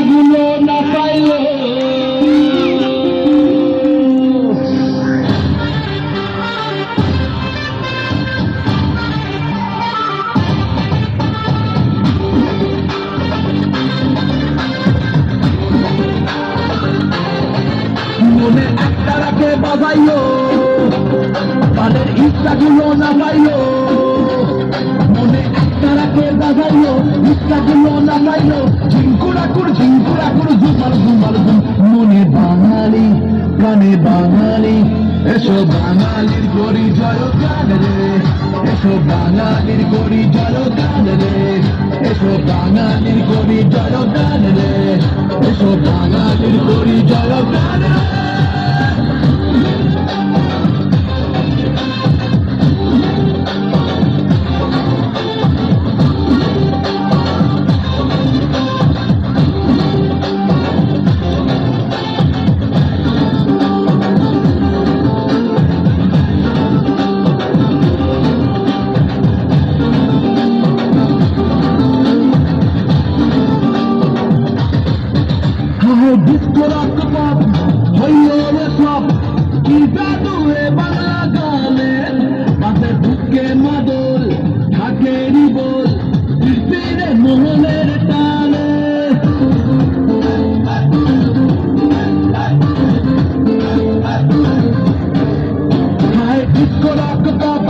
ইচ্ছাগুলো না পাইলো মনে একটা রাখে বাজাইলো তাদের ইচ্ছাগুলো না পাইলো মনে একটা রাখে বাজাইলো ইচ্ছাগুলো না পাইলো ঝিঙ্কুরাকুর ঝুমার ঝুমার ঝুম মনে বাঙালি প্রাণে বাঙালি এসো বাঙালির করি জয় গান রে এসো বাঙালির করি জয় গান রে এসো বাঙালির করি জয় গান রে এসো বাঙালির করি জয় গান রে ডিস্কো রক পপ হইলো রে সব কি জাদু এ বাংলা গানে পাশে ঢুকে মাদল থাকে রিবল ফিরে মোহনের টানে হায় ডিস্কো রক পপ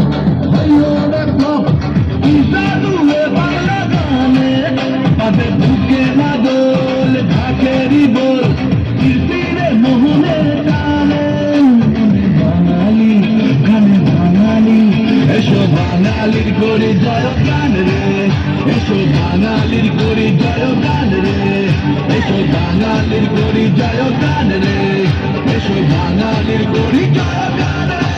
হইলো রে সব কি জাদু এ বাংলা গানে পাশে ঢুকে মাদল থাকে রিবল মোহনের টানে বাঙালি গানে বাঙালি এসো বাঙালির করে জয় গান রে এসো বাঙালির করে জয় গান রে এসো বাঙালির করে জয় গান রে এসো বাঙালির করে জয় গান রে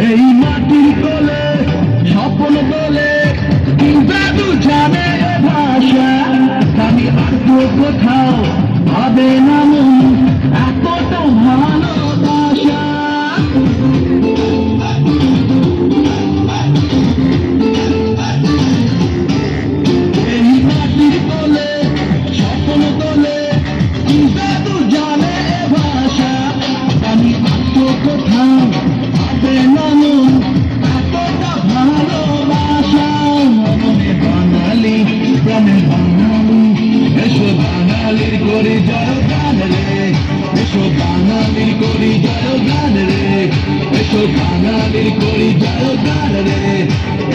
এই মাটির কোলে স্বপ্ন বলে জাদু জানে ভাষা আমি আর কোথাও ভাবে না মন এতটা ভালোবাসা এই মাটির কোলে স্বপ্ন তোলে জাদু জানে ভাষা আমি আর কোথাও ভাবে না মন এতটা ভালোবাসা মনে বাঙালি প্রাণে বাঙালি এসো বাঙালির করি জয় গান রে এসো বাঙালির করি জয় গান রে এসো বাঙালির করি জয় গান রে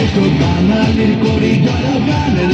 এসো বাঙালির করি জয় গান রে